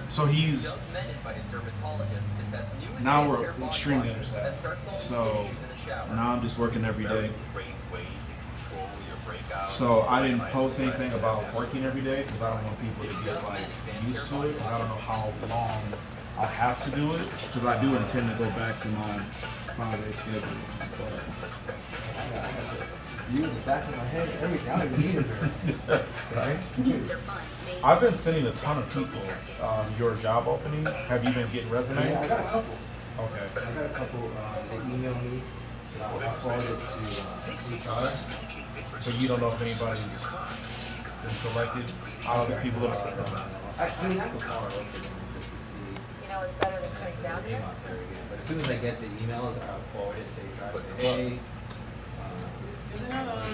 So he's now we're extremely understaffed. So now I'm just working every day. So I didn't post anything about working every day because I don't want people to get like used to it. And I don't know how long I'll have to do it because I do intend to go back to my 5-day schedule. You in the back of my head, everything. I don't even need it there. Right? I've been sending a ton of people your job opening. Have you been getting resumes? Yeah, I got a couple. Okay. I got a couple. They email me, so I'll forward it to HR. So you don't know if anybody's been selected out of the people that are. Actually, I can forward it to them just to see. You know, it's better to cut down Name here. out there again. But as soon as I get the emails, I'll forward it to HR. Say, hey,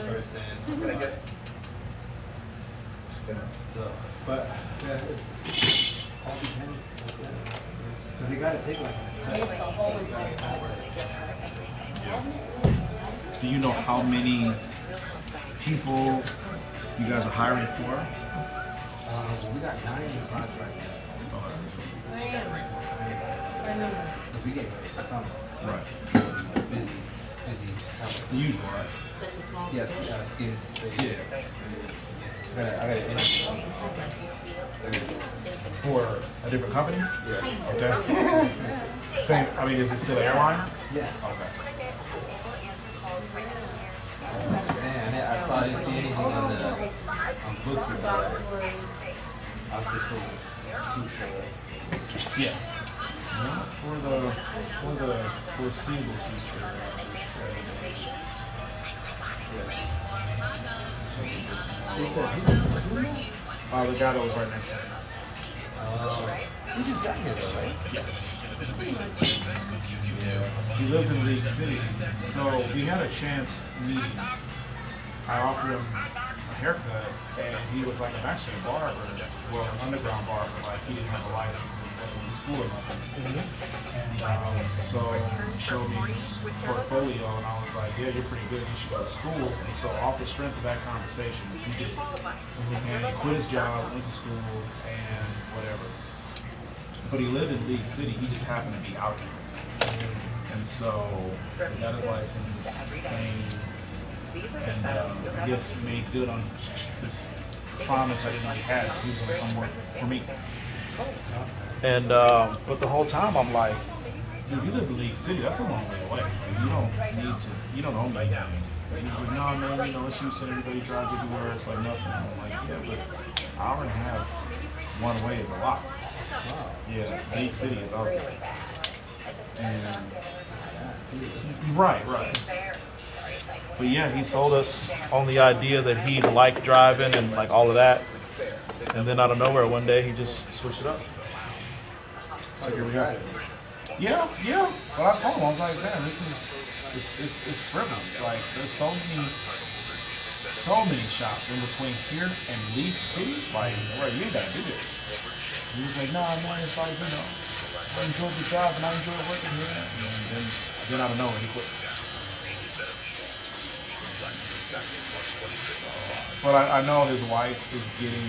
person. So, but yeah, it's all depends. Because they gotta take like Do you know how many people you guys are hiring for? we got 9 in the class right now. We get some Right. busy. The usual, right? Yes, skin. Yeah. I got an interview. For a different company? Yeah. Okay. Same. I mean, is it still an airline? Yeah. Okay. Man, I saw I didn't see anything on books and stuff. I was just hoping too sure. Yeah. Not for the foreseeable future. I would say. They said, The guy that was right next to me. you just got here though, right? Yes. He lives in League City. So we had a chance meeting. I offered him a haircut, and he was like, I'm actually a barber. Well, an underground barber. Like, he didn't have a license and wasn't in school or nothing. And so he showed me his portfolio, and I was like, yeah, you're pretty good. You should go to school. And so off the strength of that conversation, he did. And he quit his job, went to school, and whatever. But he lived in League City. He just happened to be out here. And so he got his license, and I guess made good on this promise I didn't know he had. He was going to come work for me. And but the whole time I'm like, dude, you live in League City. That's a long way away. You don't need to. You don't own me. But he was like, no, man. You know, let's use everybody drives everywhere. It's like nothing. I'm like, yeah, but an hour and a half one way is a lot. Yeah, League City is out there. And right. But yeah, he sold us on the idea that he liked driving and like all of that. And then out of nowhere one day he just switched it up. So here we are. Yeah. But I told him, I was like, man, this is it's frivolous. Like there's so many shops in between here and League City. Like, bro, you ain't gotta do this. He was like, nah, man, it's like, you know, I enjoy the job and I enjoy working here. And then out of nowhere he quits. But I know his wife is getting,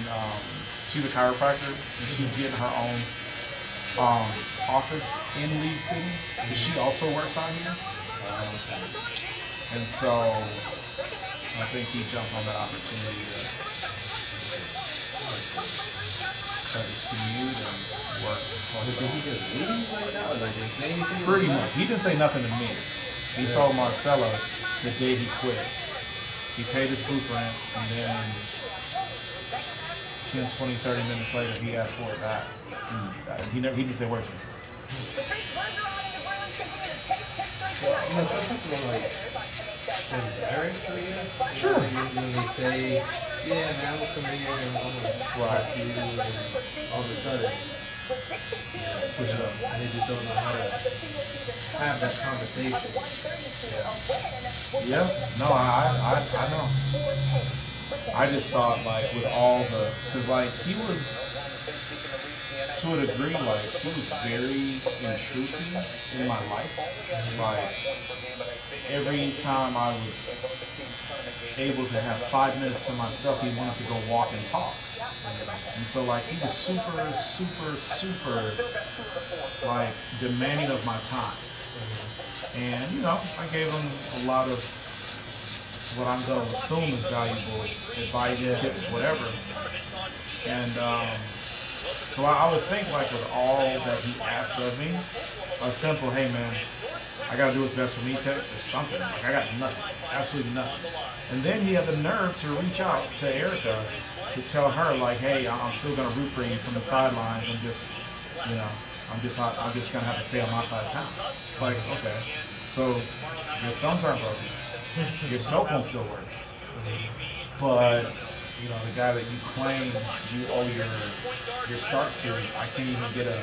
she's a chiropractor, and she's getting her own office in League City, and she also works out here. And so I think he jumped on that opportunity to cut his commute and work. Did he just leave right now? Or like, did he say anything? Pretty much. He didn't say nothing to me. He told Marcella the day he quit. He paid his booth rent, and then 10, 20, 30 minutes later, he asked for it back. He didn't say where to. So, you know, some people are like embarrassed, I guess. Sure. When they say, yeah, man, I'm gonna come in here and I'm gonna talk to you, and all of a sudden, Switch it up. and they just don't know how to have that conversation. Yeah. No, I know. I just thought like with all the, cause like he was 2 to a degree, like, he was very intrusive in my life. Like, every time I was able to have 5 minutes to myself, he wanted to go walk and talk. And so, like, he was super, super, super, like, demanding of my time. And, you know, I gave him a lot of what I'm going to assume is valuable advice, tips, whatever. And so I would think, like, with all that he asked of me, a simple, hey, man, I got to do what's best for me text or something. Like, I got nothing, absolutely nothing. And then he had the nerve to reach out to Erica to tell her, like, hey, I'm still going to root for you from the sidelines. I'm just, you know, I'm just going to have to stay on my side of town. It's like, okay, so your thumbs aren't broken. Your cell phone still works. But, you know, the guy that you claim you owe your start to, I can't even get an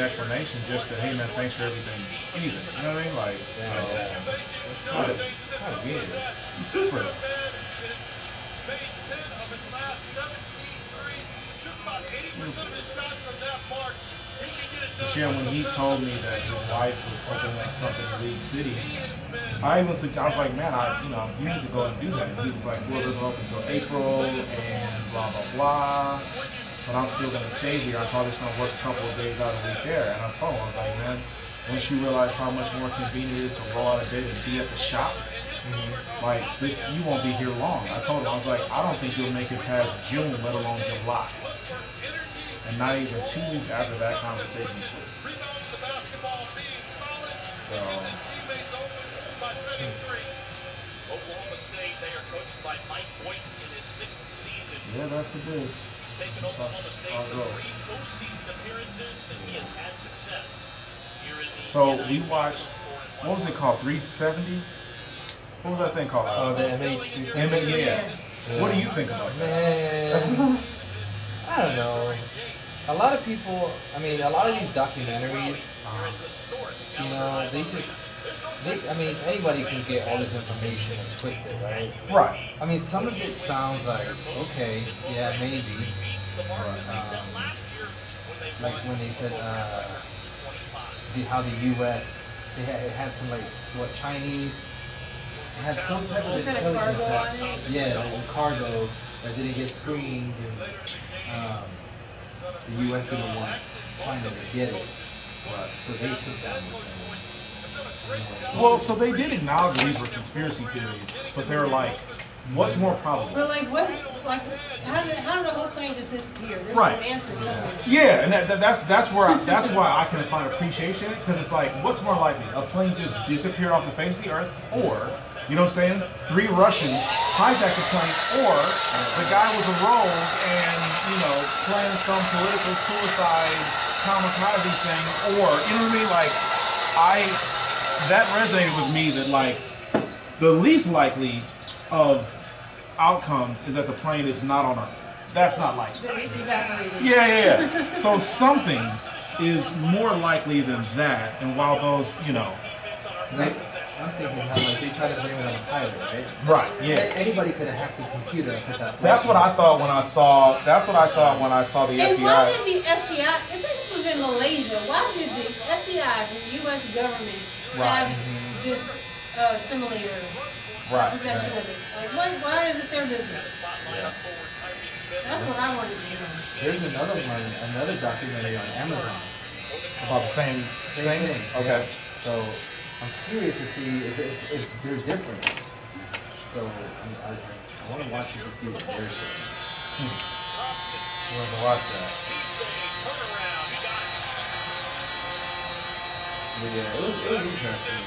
explanation, just to, hey man, thanks for everything. Even, you know what I mean? Like, so, kind of weird. Super. But yeah, when he told me that his wife was opening up something in League City, I was like, man, you need to go and do that. And he was like, well, it doesn't open until April and blah, blah, blah. But I'm still going to stay here. I'm probably just going to work a couple of days out of the week there. And I told him, I was like, man, once you realize how much more convenient it is to roll out of bed and be at the shop, like this, you won't be here long. I told him, I was like, I don't think you'll make it past June, let alone July. And not even 2 weeks after that conversation. So. Yeah, that's the biz. That's how it goes. So we watched, what was it called? 370? What was that thing called? Oh, the MH370. Yeah. What do you think about that? Man, I don't know. A lot of people, I mean, a lot of these documentaries, you know, anybody can get all this information and twist it, right? Right. I mean, some of it sounds like, okay, yeah, maybe. Like when they said how the U.S., it had some, like, Chinese, it had some type of intelligence that, cargo that didn't get screened, and the U.S. didn't want China to get it, so they took that one. Well, so they did acknowledge these were conspiracy theories, but they're like, what's more probable? But how did the whole plane just disappear? There's Right. an answer somewhere. Yeah, and that's why I can find appreciation in it, because it's like, what's more likely, a plane just disappeared off the face of the earth, or, you know what I'm saying, 3 Russians hijacked the plane, or the guy was a rogue and, you know, planned some political suicide kamikaze thing, or, you know what I mean, like, that resonated with me, that like, the least likely of outcomes is that the plane is not on Earth. That's not likely. Yeah. So something is more likely than that, and while those, you know, I'm thinking how, like, they try to blame it on the pilot, right? right, yeah. Anybody could have hacked his computer and put that. That's what I thought when I saw. That's what I thought when I saw the And FBI. why did the FBI, if this was in Malaysia, why did the FBI, the U.S. government, have this simulator possession of it? Like, why is it their business? That's what I wanted to know. There's another documentary on Amazon About the same thing. Okay. So I'm curious to see if they're different. So I want to watch it to see what they're saying. You want to watch that? But yeah, it was interesting.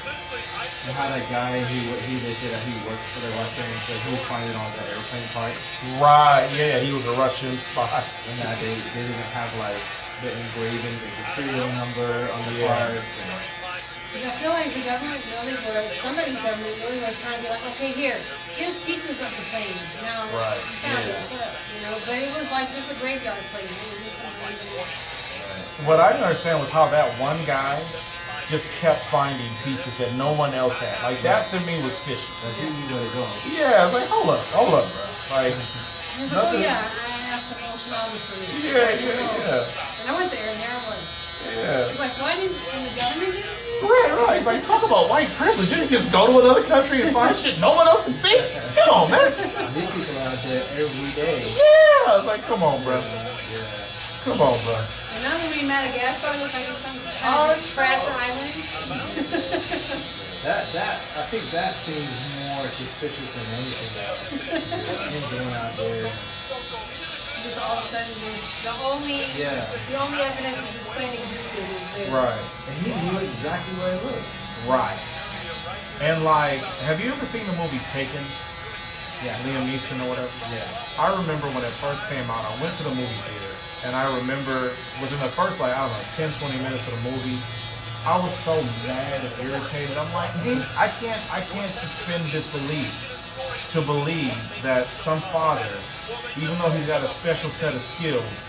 And how that guy, they said that he worked for the Russians, so he was finding all the airplane parts. Right. Yeah. He was a Russian spy. And that they didn't have like the engraving, the serial number on the parts. I feel like the government really was, somebody's government really was trying to be like, okay, here's pieces of the plane. Now, Right, found it, you know, but it was like just a graveyard plane. What I didn't understand was how that one guy just kept finding pieces that no one else had. Like, that to me was fishy. Like, he knew where to go. Yeah, I was like, hold up, bro. Like, He was like, oh yeah, I asked the functionality for this. yeah. And I like, why didn't the government do this? Right. Like, talk about white privilege. You can just go to another country and find shit no one else can see. Come on, man. These people out there every day. Yeah, like, come on, bro. Yeah. Come on, bro. And now that we in Madagascar, looks like it's some kind of trash island. I think that seems more suspicious than anything else. Him going out there. Just all of a sudden, the only evidence that this plane existed is there. Right. And he knew exactly where it was. Right. And like, have you ever seen the movie Taken? Yeah. Liam Neeson or whatever? Yeah. I remember when it first came out, I went to the movie theater, and I remember within the first, like, I don't know, 10, 20 minutes of the movie, I was so mad and irritated. I'm like, I can't suspend disbelief to believe that some father, even though he's got a special set of skills,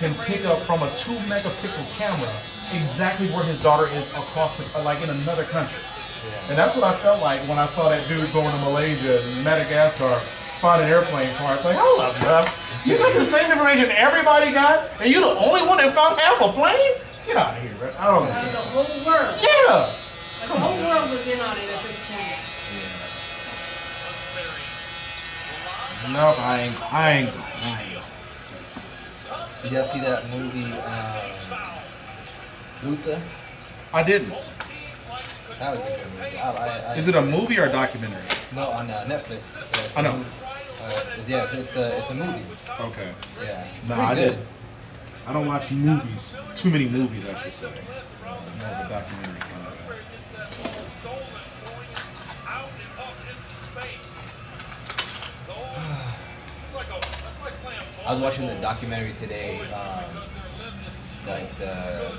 can pick up from a 2 megapixel camera exactly where his daughter is across the, like in another country. Yeah. And that's what I felt like when I saw that dude going to Malaysia and Madagascar, find an airplane parts. Like, hold up, bro. You got the same information everybody got, and you're the only one that found half a plane? Get out of here, bro. I don't know. The whole world. Yeah. Like, the whole world was in on it at this point. No, I ain't. Did y'all see that movie, Luther? I didn't. That was a good movie. Is it a movie or a documentary? No, on Netflix. I know. Yeah, it's a movie. Okay. Yeah. No, Pretty I good. didn't. I don't watch movies. Too many movies, I should say. More of a documentary kind of guy. I was watching the documentary today, like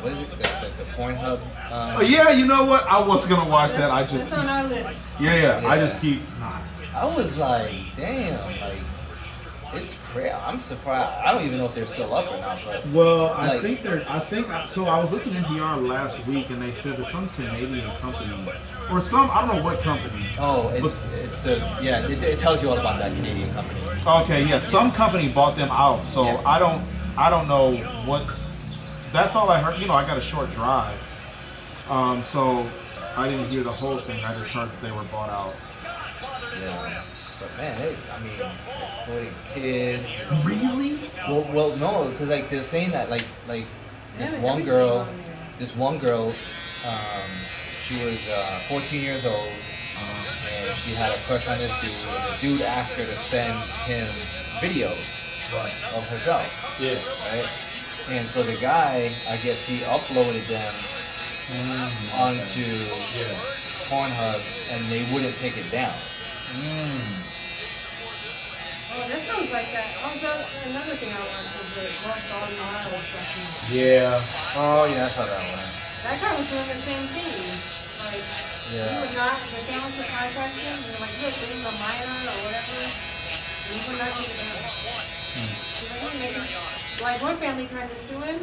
what is it, the Pornhub. Oh yeah, you know what? I was gonna watch that. I just That's on our list. yeah. I just keep. Nah. I was like, damn, like it's crazy. I'm surprised. I don't even know if they're still up or not. But Well, I like, think they're. So I was listening to NPR last week, and they said that some Canadian company or some I don't know what company. oh, it's the it tells you all about that Canadian company. Okay, yeah, some company bought them out. So Yeah. I don't know what. That's all I heard. You know, I got a short drive, so I didn't hear the whole thing. I just heard that they were bought out. Yeah, but man, I mean, exploiting kids. Really? Well, no, because like they're saying that like this Yeah, one everything girl, on there. this one girl, she was 14 years old, and she had a crush on this dude, and the dude asked her to send him videos of herself. Yeah. Right? And so the guy, I guess he uploaded them onto Pornhub, and they wouldn't take it down. Oh, that sounds like that. Oh, another thing I watched was the Lost All Miles documentary. Yeah. Oh yeah, that's how that went. That guy was doing the same thing. Like, Yeah. you would not, the parents would contact him, and they're like, look, this is a minor or whatever. And he would not take it down. He's like, oh, maybe. Like, one family tried to sue him,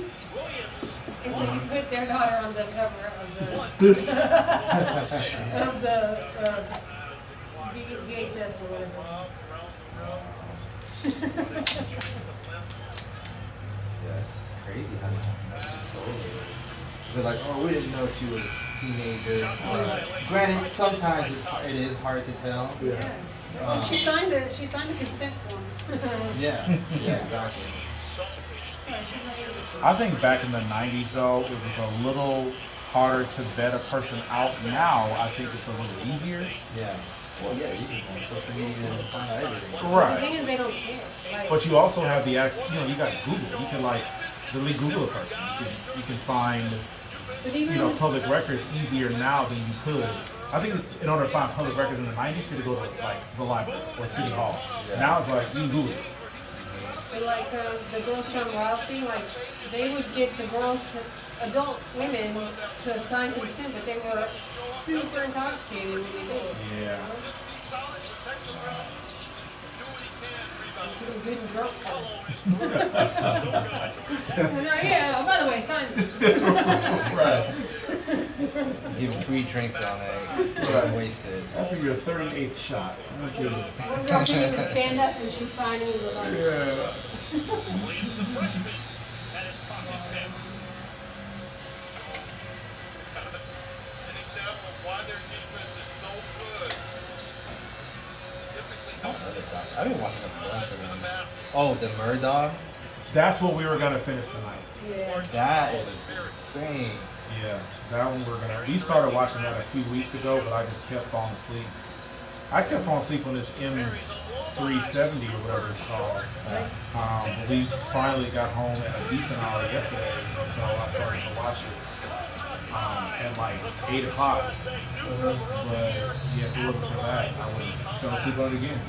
and so he put their daughter on the cover of the VHS or whatever. That's crazy. They're like, oh, we didn't know she was a teenager. Granted, sometimes it is hard to tell. Yeah. Well, she signed a consent form. Yeah, exactly. I think back in the 90s, though, it was a little harder to vet a person out. Now, I think it's a little easier. Yeah. Well, yeah, you can go on social media and find out everything. The Right. thing is, they don't care. Like, But you also have the access, you know, you got Google. You can, like, delete Google a person. You can find, but even, public records easier now than you could. I think it's, in order to find public records in the 90s, you had to go to, like, the library or City Hall. Yeah. Now it's like, you can Google it. but like the girls from royalty, like they would get the girls, adult women, to sign consent, but they were super intoxicated when they did it. Yeah. Getting good and drunk first. Yeah, by the way, sign this. Right. Give free drinks on it. Right. Wasted. After your 38th shot. Okay. One girl couldn't even stand up when she signed it. It was like, Yeah. I've been watching a bunch of them. Oh, the Murdoch. That's what we were gonna finish tonight. Yeah. That is insane. Yeah, that one we're gonna. We started watching that a few weeks ago, but I just kept falling asleep. I kept falling asleep on this M370 or whatever it's called. But we finally got home at a decent hour yesterday, so I started to watch it at like 8 o'clock. But yeah, if it wasn't for that, I would have fell asleep on it again.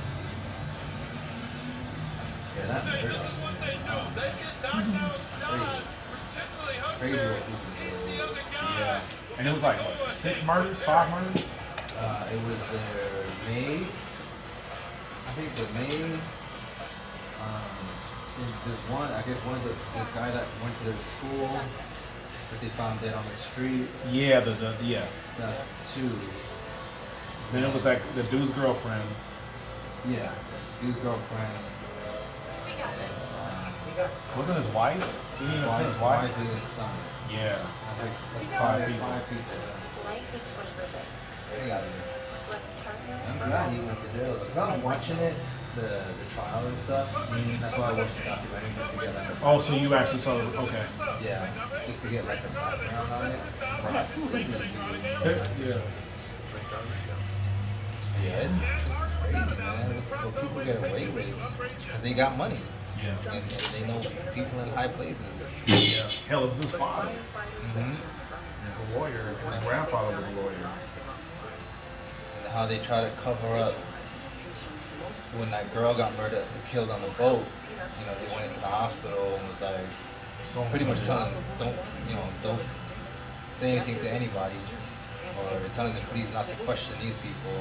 Yeah, that Murdoch. Crazy what people do. Yeah, and it was like what, 6 murders, 5 murders. It was their maid. I think the maid. There's one. I guess one of the guy that went to their school that they found dead on the street. Yeah, yeah. That's 2. Then it was like the dude's girlfriend. Yeah, his girlfriend. Wasn't his wife? He didn't even his wife. And his son. Yeah. That's 5 people. 5 people. They got this. I'm glad he went to jail. Because I was watching it, the trial and stuff. That's why I watched the documentary just to get like a Oh, so you actually saw it? Okay. yeah, just to get like a background on it. Yeah. Yeah, it's crazy, man. What people get away with because they got money Yeah. and they know people in high places. Yeah. Hell, it was his father. Mm-hmm. He's a lawyer. His grandfather was a lawyer. And how they try to cover up when that girl got murdered, killed on the boat. You know, they went into the hospital and was like, So pretty much telling them, don't say anything to anybody, or they're telling the police not to question these people.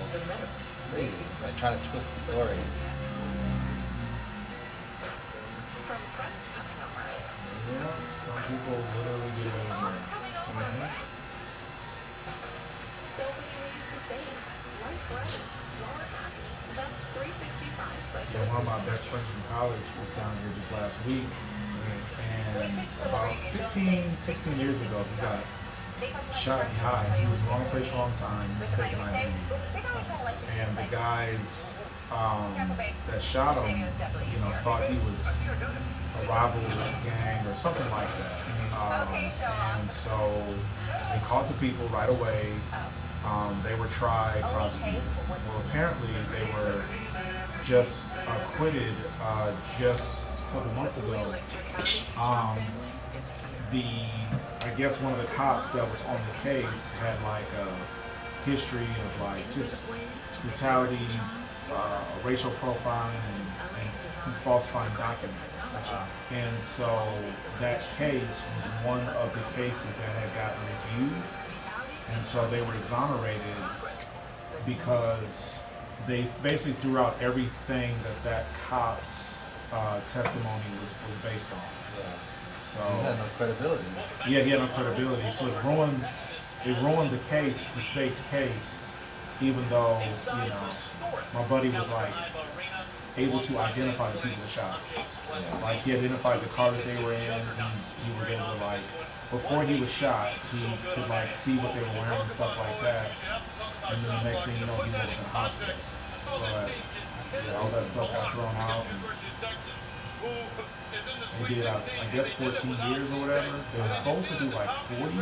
Crazy, like trying to twist the story. Yeah. Some people literally do it. Yeah, one of my best friends from college was down here just last week, and about 15, 16 years ago, he got shot in the eye. He was wrong place, wrong time, mistaken ID. And the guys that shot him, thought he was a rival with a gang or something like that. And so they caught the people right away. They were tried, prosecuted. Well, apparently they were just acquitted just a couple months ago. I guess one of the cops that was on the case had like a history of like just brutality, racial profiling, and falsifying documents. And so that case was one of the cases that had gotten reviewed. And so they were exonerated because they basically threw out everything that cop's testimony was based on. Yeah. So He had no credibility. yeah, he had no credibility. So it ruined the case, the state's case, even though, my buddy was like able to identify the people that shot. Yeah. Like he identified the car that they were in, and he was able to like, before he was shot, he could like see what they were wearing and stuff like that. And then the next thing you know, he went to the hospital. But yeah, all that stuff got thrown out. And they did, I guess, 14 years or whatever. They were supposed to do like 40.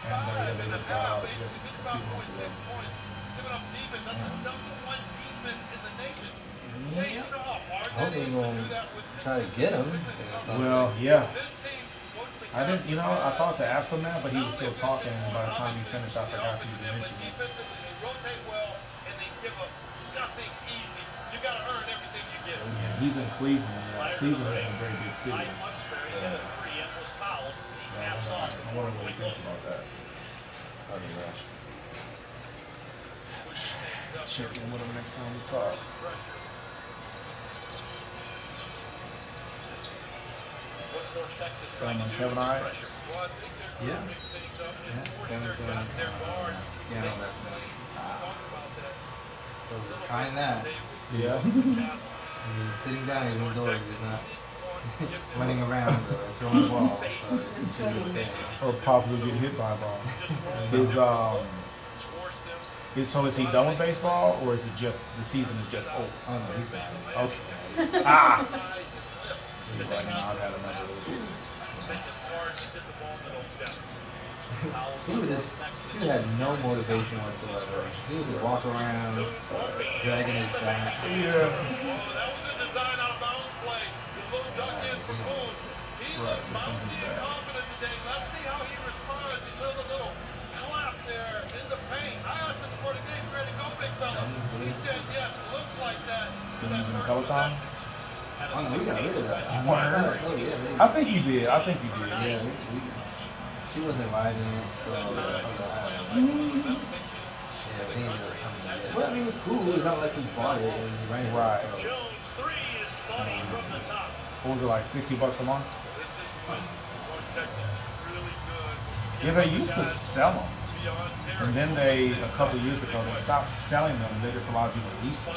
And they just got out just a few months ago. I hope they're going to try to get him. Well, yeah. I didn't, I thought to ask him that, but he was still talking, and by the time he finished, I forgot to even mention it. Yeah, he's in Cleveland. Cleveland is a very big city. I wonder what he thinks about that. Check in with him next time we talk. Kevin, all right? Yeah. Kevin's doing piano lessons. So trying that. Yeah. He's sitting down, he's indoors, he's not running around or throwing balls. So it's a good thing. Or possibly get hit by a ball. Is he done with baseball, or is it just the season is just over? Oh no, he's back. Okay. Ah. He's like, no, I've had enough of this. He had no motivation whatsoever. He would just walk around, dragging his back. Yeah. Right, there's something bad. Still using the Peloton? Oh no, we got rid of that. Word. Oh yeah, I think you did. yeah, she wasn't riding it, so yeah, we ended up coming together. Well, I mean, it was cool. It's not like he bought it; it was rented. Right. So. What was it, like $60 a month? Yeah, they used to sell them. And then a couple of years ago, they stopped selling them. They just allowed you to lease them.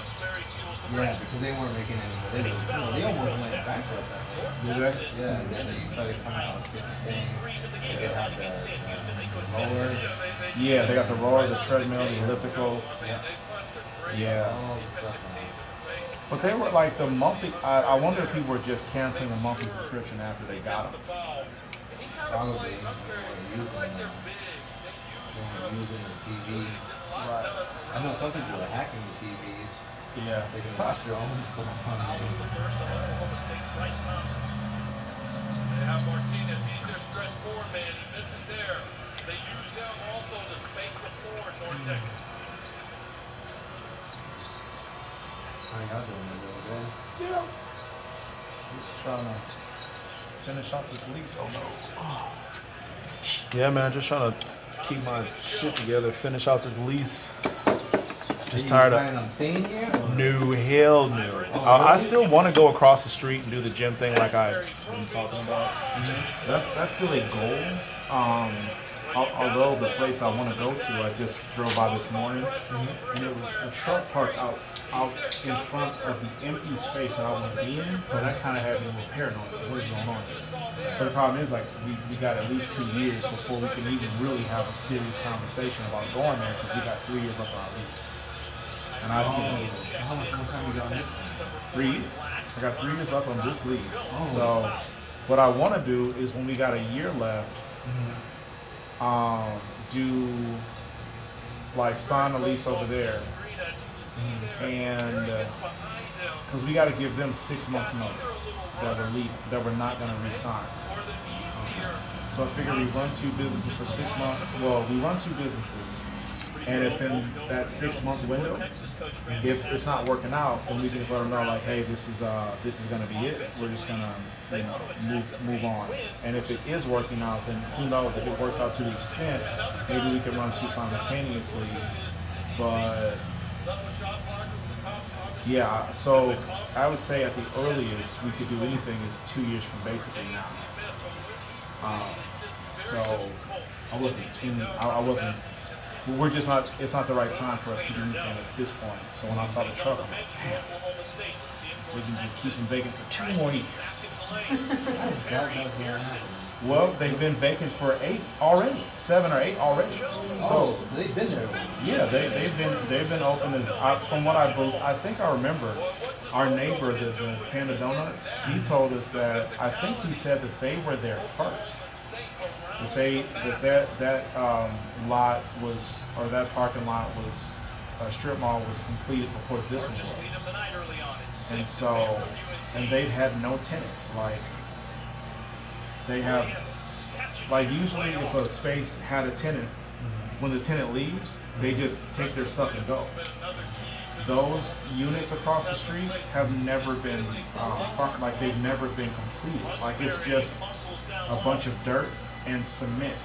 Yeah, because they weren't making any money. They almost went bankrupt. Did they? Yeah, and then they started coming out with 16. They had the roller. Yeah, they got the roller, the treadmill, the elliptical. Yeah. All the stuff on it. But they were like the monthly. I wonder if people were just canceling the monthly subscription after they got them. Probably. They weren't using the TV. Right. I know some people are hacking the TVs. Yeah. They can watch their own stuff on there. They have Martinez, he's their stretch forward man, he misses there. They use him also to space the floor in North Texas. How y'all doing a little bit? Yeah. Just trying to finish off this lease. Oh no. Yeah, man, just trying to keep my shit together, finish out this lease. Just tired of. On staying here? Or? No, hell no. I still want to go across the street and do the gym thing like I've been talking about. That's still a goal. Although the place I want to go to, I just drove by this morning, and it was a truck parked out in front of the empty space that I want to be in. So that kind of had me a little paranoid. Like, what is going on here? But the problem is, like, we got at least 2 years before we can even really have a serious conversation about going there, because we got 3 years left on our lease. And I can't. How much more time you got next? 3 years. I got 3 years left on this lease. So what I want to do is, when we got a year left, do like sign a lease over there, and because we got to give them 6 months notice that we're leaving, that we're not going to re-sign. So I figure we run 2 businesses for 6 months. Well, we run 2 businesses, and if in that 6-month window, if it's not working out, then we can just let them know, like, hey, this is going to be it. We're just going to move on. And if it is working out, then who knows, if it works out to the extent, maybe we can run 2 simultaneously. But yeah, so I would say at the earliest we could do anything is 2 years from basically now. So I wasn't. We're just not. It's not the right time for us to do anything at this point. So when I saw the truck, I'm like, damn, we can just keep them vacant for 2 more years. Well, they've been vacant for 8 already, 7 or 8 already. So they've been there. Yeah, they've been open as from what I think I remember. Our neighbor, the Panda Donuts, he told us that I think he said that they were there first. That lot was, or that parking lot was, strip mall was completed before this one was. And so, and they've had no tenants. Like, they have, like, usually if a space had a tenant, when the tenant leaves, they just take their stuff and go. Those units across the street have never been, like, they've never been completed. Like, it's just a bunch of dirt and cement.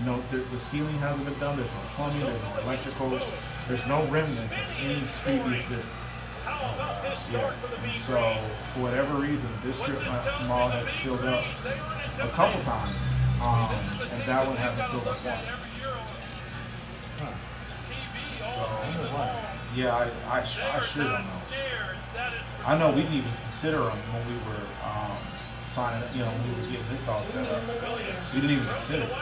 No, the ceiling hasn't been done. There's no plumbing. There's no electrical. There's no remnants of any previous business. Yeah. And so, for whatever reason, this strip mall has filled up a couple times, and that one hasn't filled up once. So, yeah, I sure don't know. I know we didn't even consider them when we were signing, when we were getting this all set up. We didn't even consider it.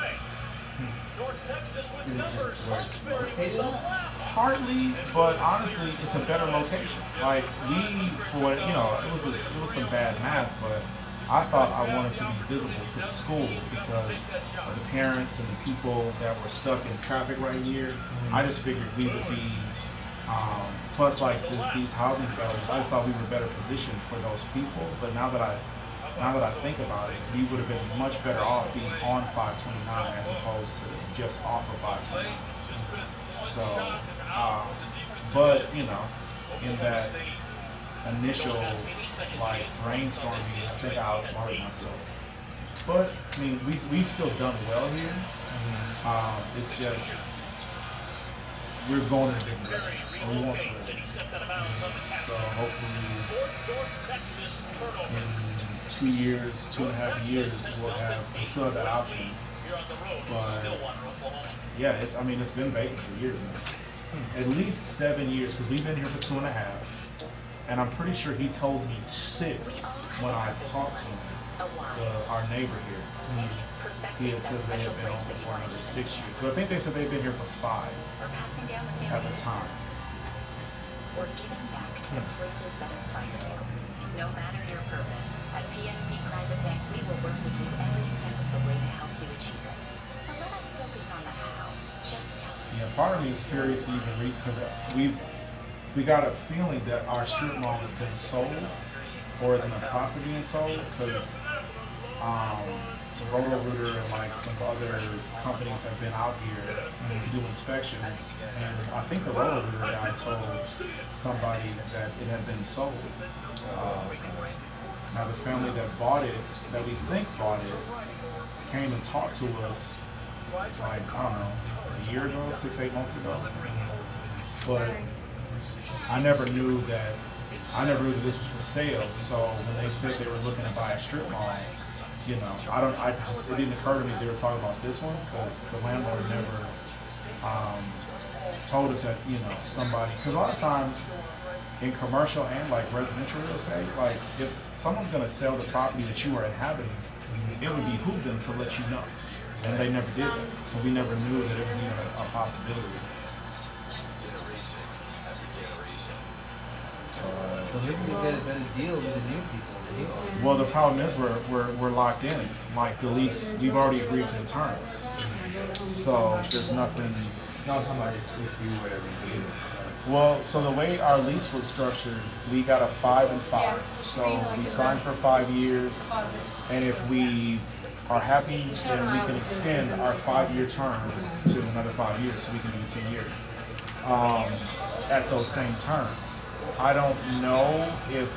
Partly, but honestly, it's a better location. Like it was some bad math, but I thought I wanted to be visible to the school because of the parents and the people that were stuck in traffic right here. I just figured we would be, plus like these housing developments, I just thought we were better positioned for those people. But now that I think about it, we would have been much better off being on 529 as opposed to just off of 529. So, but in that initial like brainstorming, I think I outsmarted myself. But I mean, we've still done well here. It's just we're going in a different direction, or we want to. So hopefully, in 2 years, 2.5 years, we still have that option. But yeah, it's been vacant for years now. At least 7 years, because we've been here for 2.5. And I'm pretty sure he told me 6 when I talked to him, our neighbor here. He had said they had been on for another 6 years. So I think they said they've been here for 5 at the time. We're giving back to the places that inspire you. No matter your purpose, at PNC Private Bank, we will work with you every step of the way to help you achieve it. So let us focus on the how. Just tell us. Yeah, part of me is curious to even read, because we got a feeling that our strip mall has been sold or is in the process of being sold, because Roto-Rooter and like some other companies have been out here to do inspections, and I think the Roto-Rooter guy told somebody that it had been sold. Now the family that bought it, that we think bought it, came and talked to us like, I don't know, a year ago, 6-8 months ago. But I never knew that this was for sale. So when they said they were looking to buy a strip mall, it didn't occur to me they were talking about this one, because the landlord never told us that, somebody, because a lot of times in commercial and like residential real estate, like if someone's going to sell the property that you are inhabiting, it would behoove them to let you know. And they never did that. So we never knew that it was even a possibility. So maybe we get a better deal with the new people. Well, the problem is we're locked in. Like the lease, we've already agreed to the terms. So there's nothing. No, I'm talking about if you whatever you do. Well, so the way our lease was structured, we got a 5 and 5. So we signed for 5 years, and if we are happy, then we can extend our 5-year term to another 5 years, so we can do 10 years at those same terms. I don't know if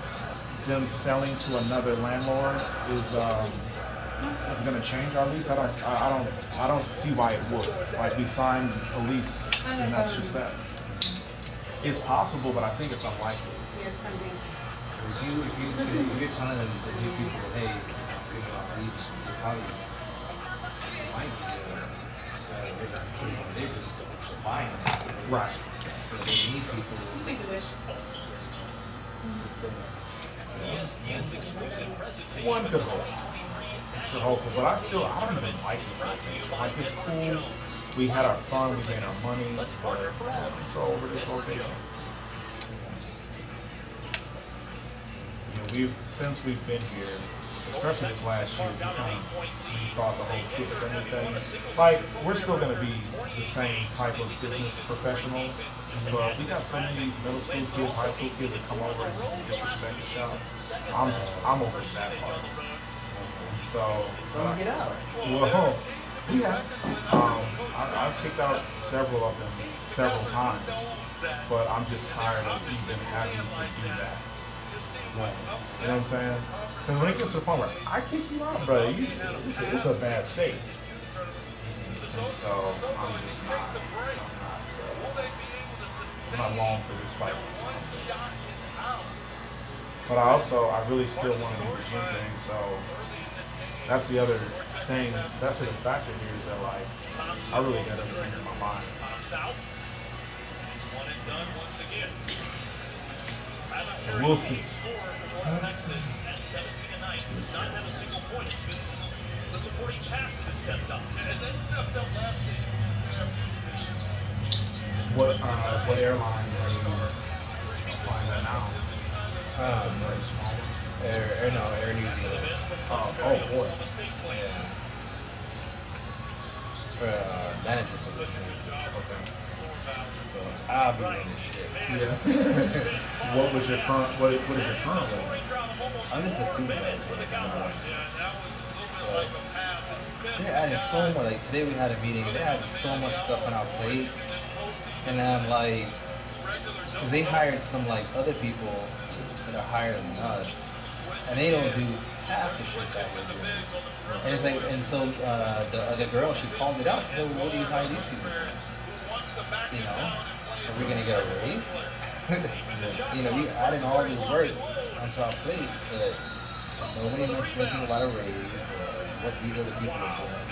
them selling to another landlord is going to change our lease. I don't see why it would. Like we signed a lease, and that's just that. It's possible, but I think it's unlikely. If you're telling them the new people, hey, how you might they're just buying it. Right. So they need people. One could hope. Should hopeful, but I don't even like this location. Like it's cool. We had our fun, we made our money, but I'm so over this location. Since we've been here, especially this last year, we thought the whole kit and everything. Like, we're still gonna be the same type of business professionals, but we got so many of these middle school kids, high school kids that come over and just disrespect the shop. I'm over that part. And so, Get out. well, yeah. I've kicked out several of them several times, but I'm just tired of even having to do that. Like, you know what I'm saying? Because when it gets to the point where I kick you out, bro, it's a bad state. And so I'm just not. I'm not long for this fight. But I really still want to do the gym thing, so that's the other thing. That's the factor here is that, like, I really got everything in my mind. So we'll see. What airlines are you flying at now? Very small. Air New Zealand. Oh boy. Yeah. It's for manager position. Okay. So I'll be running shit. Yeah. What is your current role? I'm just a supervisor. They're adding so much. Like today we had a meeting. They're adding so much stuff on our plate, and I'm like, 'cause they hired some like other people that are higher than us, and they don't do half the shit that we're doing. And it's like, and so the other girl, she called it out. She said, well, "What do you hire these people for? You know, are we gonna get a raise? You know, we adding all this work onto our plate, but nobody mentioned anything about a raise or what these other people are doing."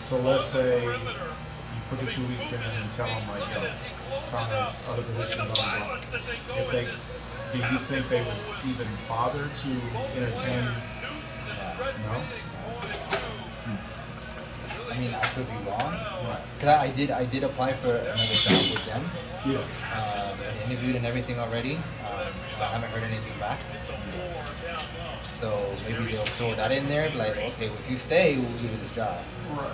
So let's say you put the 2 weeks in and you tell them like, yo, found other positions, blah, blah, blah. If they, do you think they would even bother to entertain? No? I mean, I could be wrong. Cause I did apply for another job with them. Yeah. And interviewed and everything already. So I haven't heard anything back. So maybe they'll throw that in there, like, okay, well, if you stay, we'll give you this job. Right.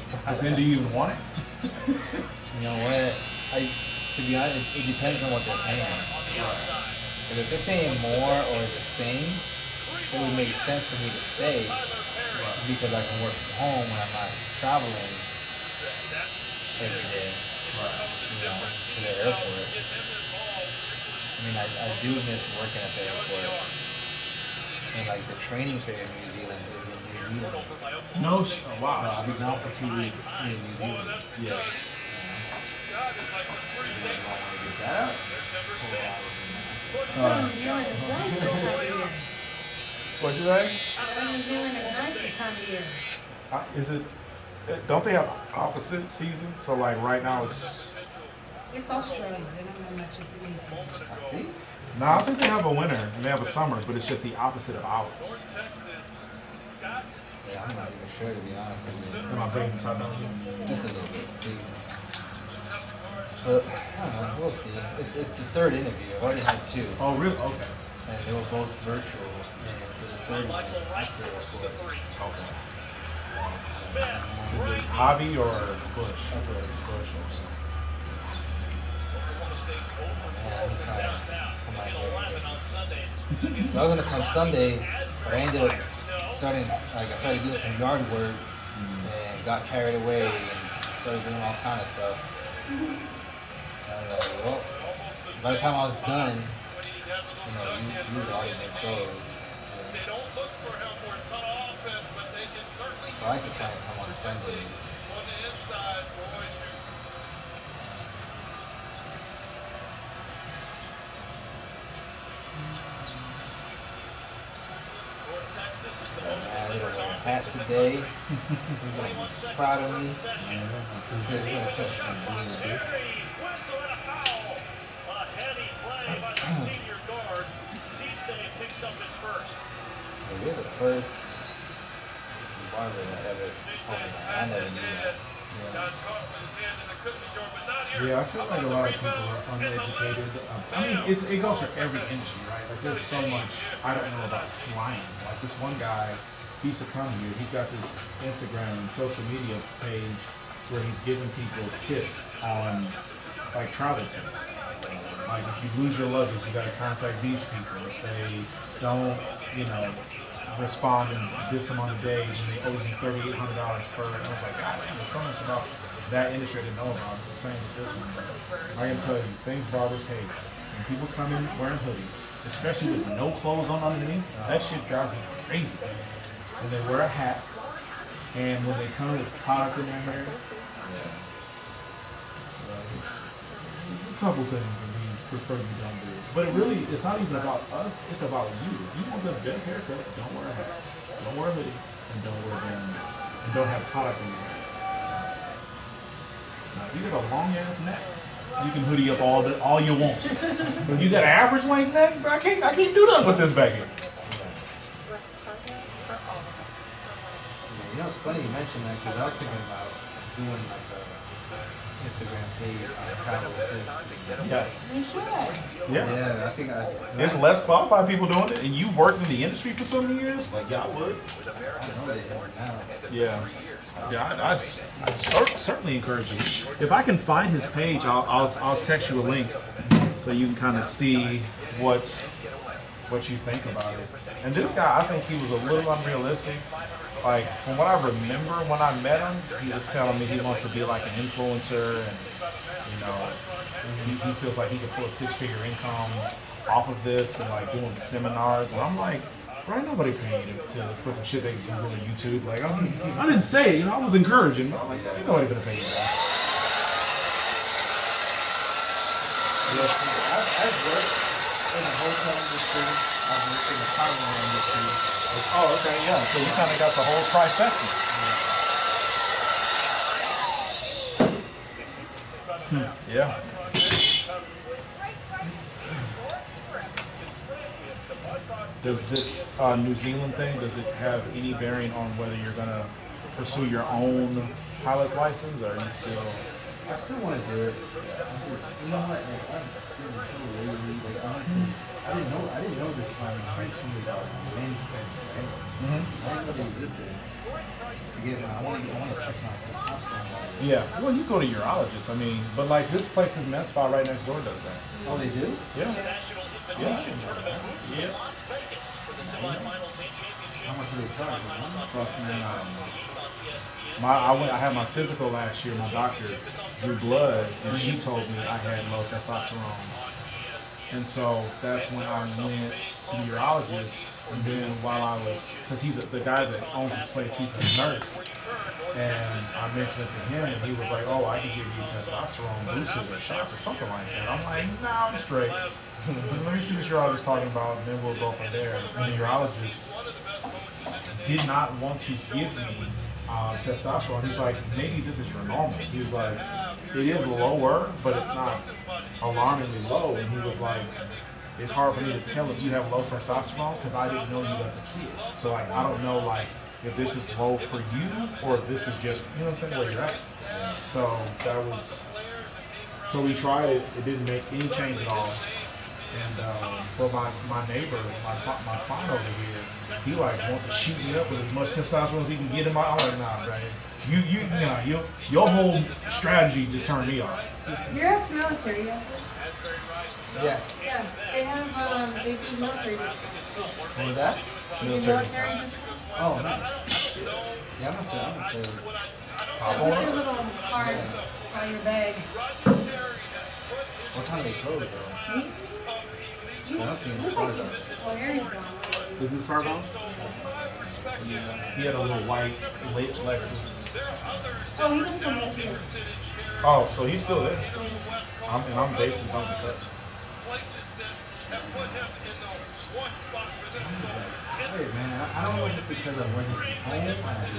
So But then do you even want it? you know what? To be honest, it depends on what they're paying. Because if they're paying more or the same, it would make sense for me to stay because I can work from home when I'm not traveling every day. You know, to the airport. I mean, I do miss working at the airport. And like the training fair in New Zealand is in New Zealand. No. Oh, So wow. I'll be gone for 2 weeks in New Zealand. Yeah. Get that out? New Zealand is nice this time of year. What'd you say? New Zealand is nice this time of year. Is it? Don't they have opposite seasons? So like right now it's. It's Australia. They don't have much of any season. I think. No, I think they have a winter and they have a summer, but it's just the opposite of ours. Yeah, I'm not even sure to be honest with you. Am I being tough on you? This is a bit big. But I don't know, we'll see. It's the third interview. I've already had 2. Oh, really? Okay. And they were both virtual. And so the third one after Okay. Is it hobby or bush? Bush. yeah, I'm trying to come out here. So I was gonna come Sunday, but I ended up I started doing some yard work and got carried away and started doing all kind of stuff. And I was like, well, by the time I was done, you know, you were already been closed. So I could try and come on Sunday. I wear a hat today. He's gonna be proud of me. He's gonna touch my knee. You're the first barber that ever told me that. I never knew that. Yeah, I feel like a lot of people are uneducated. I mean, it goes for every industry, right? Like, there's so much I don't know about flying. Like, this one guy, he used to come here. He got this Instagram and social media page where he's giving people tips on, like, travel tips. Like, if you lose your luggage, you got to contact these people. If they don't, you know, respond in this amount of days and they owe you $3,800 for it. And I was like, God damn, there's so much about that industry I didn't know about. It's the same with this one. But I can tell you, things barbers hate. When people come in wearing hoodies, especially with no clothes on underneath, that shit drives me crazy. When they wear a hat, and when they come with product in their hair, there's a couple things that we prefer you don't do. But it really, it's not even about us, it's about you. If you want the best haircut, don't wear a hat, don't wear a hoodie, and don't wear and don't have product in your hair. Now, if you got a long ass neck, you can hoodie up all you want. But you got an average length neck, I can't do nothing with this back here. know, it's funny you mentioned that because I was thinking about doing like a Instagram page on travel tips. Yeah. You should. Yeah. Yeah, I think There's less qualified people doing it, and you worked in the industry for so many years. Like, yeah, I would. I know they do it now. Yeah. Yeah, I certainly encourage you. If I can find his page, I'll text you a link so you can kind of see what you think about it. And this guy, I think he was a little unrealistic. Like, from what I remember when I met him, he was telling me he wants to be like an influencer, and he feels like he can pull a 6-figure income off of this and like doing seminars. And I'm like, right, nobody paying you for some shit they can do on YouTube. Like, I didn't say it, I was encouraging, but I'm like, ain't nobody gonna pay you that. I've worked in the hotel industry. I've worked in the travel industry. Oh, okay, yeah. So you kind of got the whole trifecta. Yeah. Does this New Zealand thing, does it have any bearing on whether you're going to pursue your own pilot's license, or are you still... I still want to do it. I'm just, you know what? Like, I'm just feeling so lazy. Like, I didn't know this function was men's thing, right? I didn't know they existed. Again, I want to check my testosterone. Yeah. Well, you go to urologists. I mean, but like this place, this med spa right next door does that. Oh, they do? Yeah. Yeah. Yeah. How much do they charge? I had my physical last year. My doctor drew blood, and she told me I had low testosterone. And so that's when I went to the urologist. And then while I was, because he's the guy that owns this place, he's a nurse. And I mentioned it to him, and he was like, "Oh, I can give you testosterone boosters or shots or something like that." I'm like, "Nah, I'm straight. Let me see what urologist is talking about, and then we'll go from there." And the urologist did not want to give me testosterone. He's like, "Maybe this is your normal." He was like, "It is lower, but it's not alarmingly low." And he was like, "It's hard for me to tell if you have low testosterone because I didn't know you as a kid. So like, I don't know like if this is low for you or if this is just, you know what I'm saying, where you're at." So that was, so we tried it. It didn't make any change at all. And but my neighbor, my client over here, he like wants to shoot me up with as much testosterone as he can get in my. I'm like, "Nah, right? Your whole strategy just turned me off." You're ex-military, yeah? Yeah. Yeah. They have they do military. What was that? Military just. Oh, no. Yeah, I'm not sure. Put your little card on your bag. What time do they close, though? I don't see any cars out. Well, Harry's gone. Is this car gone? He had a little white late Lexus. Oh, he just come up here. Oh, so he's still there. I'm basically on the cut. Hey, man, I don't know if it's because I'm working from home and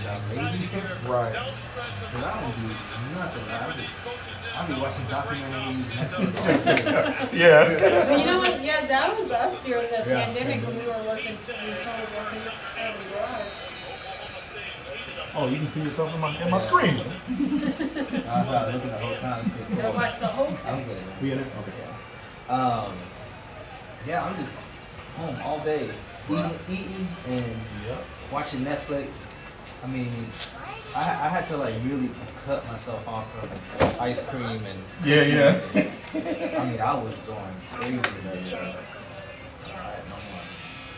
I'm lazy. Right. But I don't do nothing. I'll be watching documentaries. Yeah. But you know what? Yeah, that was us during the pandemic when we were working. We started working out of the garage. Oh, you can see yourself in my screen. I thought looking the whole time. You gotta watch the whole. I'm good. We in it? Okay. Yeah, I'm just home all day, eating and watching Netflix. I mean, I had to like really cut myself off from like, ice cream and Yeah. I mean, I was going crazy. Alright, no more.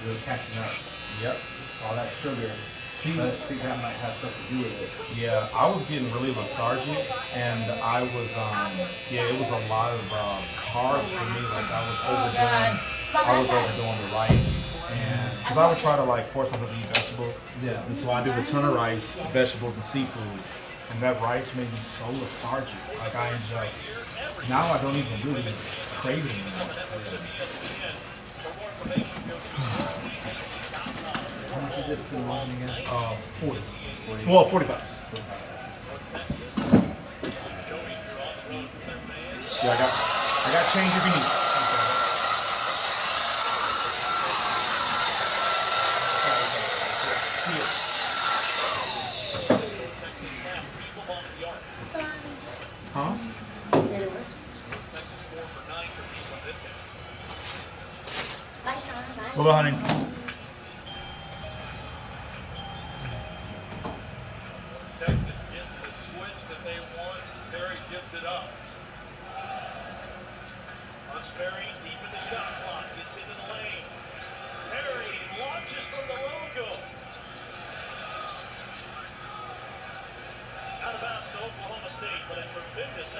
We were catching up. Yep. All that sugar. See, I think that might have something to do with it. yeah, I was getting really lethargic, and I was, it was a lot of carbs for me. Like I was overdoing the rice, and because I would try to like force myself to eat vegetables. Yeah. And so I do a ton of rice, vegetables, and seafood, and that rice made me so lethargic. Like I enjoy. Now I don't even really crave it anymore. How much is it for the morning again? 40. Well, 45. Yeah, I got change if you need. What about honey? Texas getting the switch that they want. Perry gives it up. Hunts Perry deep in the shot clock. Gets into the lane. Perry launches from the logo.